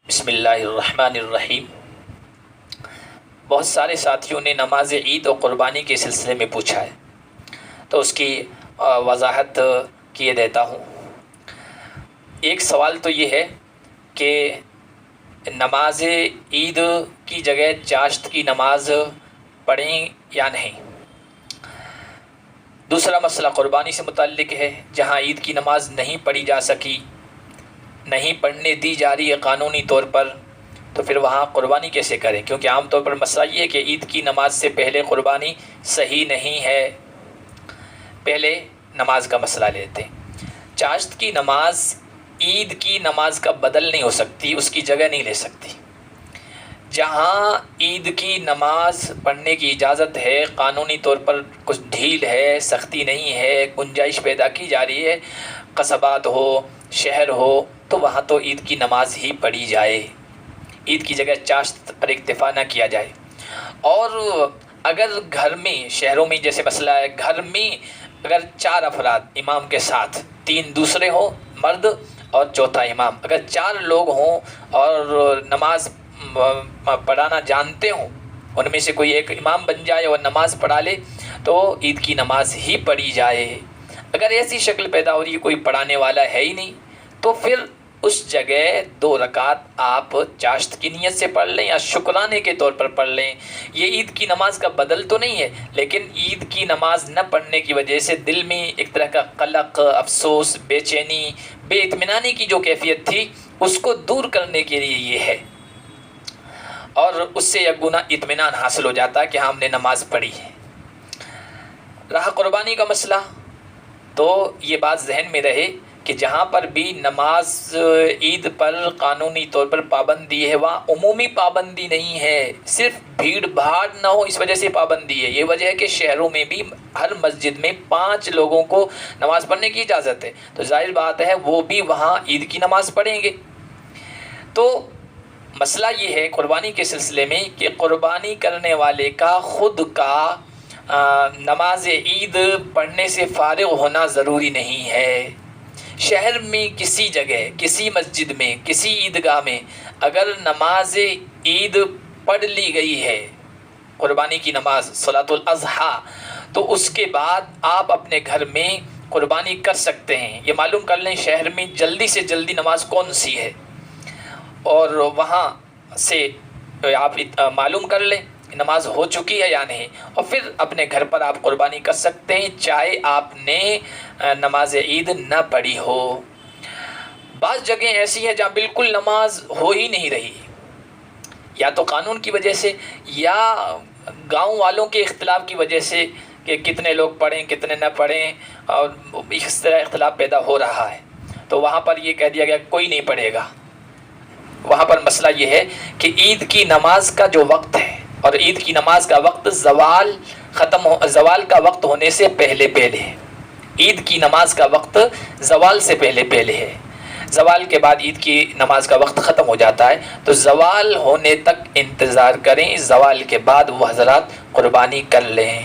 بسم اللہ الرحمن الرحیم۔ بہت سارے ساتھیوں نے نماز عید اور قربانی کے سلسلے میں پوچھا ہے، تو اس کی وضاحت کیے دیتا ہوں۔ ایک سوال تو یہ ہے کہ نماز عید کی جگہ چاشت کی نماز پڑھیں یا نہیں۔ دوسرا مسئلہ قربانی سے متعلق ہے، جہاں عید کی نماز نہیں پڑھی جا سکی، نہیں پڑھنے دی جا رہی ہے قانونی طور پر، تو پھر وہاں قربانی کیسے کریں؟ کیونکہ عام طور پر مسئلہ یہ ہے کہ عید کی نماز سے پہلے قربانی صحیح نہیں ہے۔ پہلے نماز کا مسئلہ لیتے ہیں۔ چاشت کی نماز عید کی نماز کا بدل نہیں ہو سکتی، اس کی جگہ نہیں لے سکتی۔ جہاں عید کی نماز پڑھنے کی اجازت ہے، قانونی طور پر کچھ ڈھیل ہے، سختی نہیں ہے، گنجائش پیدا کی جا رہی ہے، قصبات ہو، شہر ہو، تو وہاں تو عید کی نماز ہی پڑھی جائے، عید کی جگہ چاشت پر اکتفا نہ کیا جائے۔ اور اگر گھر میں، شہروں میں جیسے مسئلہ ہے، گھر میں اگر 4 افراد امام کے ساتھ، 3 دوسرے ہوں مرد اور چوتھا امام، اگر 4 لوگ ہوں اور نماز پڑھانا جانتے ہوں، ان میں سے کوئی ایک امام بن جائے اور نماز پڑھا لے، تو عید کی نماز ہی پڑھی جائے۔ اگر ایسی شکل پیدا ہو رہی ہے کوئی پڑھانے والا ہے ہی نہیں، تو پھر اس جگہ 2 رکعت آپ چاشت کی نیت سے پڑھ لیں یا شکرانے کے طور پر پڑھ لیں۔ یہ عید کی نماز کا بدل تو نہیں ہے، لیکن عید کی نماز نہ پڑھنے کی وجہ سے دل میں ایک طرح کا قلق، افسوس، بے چینی، بے اطمینانی کی جو کیفیت تھی، اس کو دور کرنے کے لیے یہ ہے، اور اس سے یک گنا اطمینان حاصل ہو جاتا ہے کہ ہم نے نماز پڑھی ہے۔ رہا قربانی کا مسئلہ، تو یہ بات ذہن میں رہے کہ جہاں پر بھی نماز عید پر قانونی طور پر پابندی ہے، وہاں عمومی پابندی نہیں ہے، صرف بھیڑ بھاڑ نہ ہو اس وجہ سے پابندی ہے۔ یہ وجہ ہے کہ شہروں میں بھی ہر مسجد میں 5 لوگوں کو نماز پڑھنے کی اجازت ہے، تو ظاہر بات ہے وہ بھی وہاں عید کی نماز پڑھیں گے۔ تو مسئلہ یہ ہے قربانی کے سلسلے میں کہ قربانی کرنے والے کا خود کا نماز عید پڑھنے سے فارغ ہونا ضروری نہیں ہے۔ شہر میں کسی جگہ، کسی مسجد میں، کسی عیدگاہ میں اگر نماز عید پڑھ لی گئی ہے، قربانی کی نماز صلاۃ الاضحیٰ، تو اس کے بعد آپ اپنے گھر میں قربانی کر سکتے ہیں۔ یہ معلوم کر لیں شہر میں جلدی سے جلدی نماز کون سی ہے، اور وہاں سے آپ معلوم کر لیں نماز ہو چکی ہے یا نہیں، اور پھر اپنے گھر پر آپ قربانی کر سکتے ہیں، چاہے آپ نے نماز عید نہ پڑھی ہو۔ بعض جگہیں ایسی ہیں جہاں بالکل نماز ہو ہی نہیں رہی، یا تو قانون کی وجہ سے یا گاؤں والوں کے اختلاف کی وجہ سے کہ کتنے لوگ پڑھیں کتنے نہ پڑھیں، اور اس طرح اختلاف پیدا ہو رہا ہے، تو وہاں پر یہ کہہ دیا گیا کوئی نہیں پڑھے گا۔ وہاں پر مسئلہ یہ ہے کہ عید کی نماز کا جو وقت ہے، اور عید کی نماز کا وقت زوال کا وقت ہونے سے پہلے ہے۔ عید کی نماز کا وقت زوال سے پہلے ہے، زوال کے بعد عید کی نماز کا وقت ختم ہو جاتا ہے، تو زوال ہونے تک انتظار کریں، زوال کے بعد وہ حضرات قربانی کر لیں۔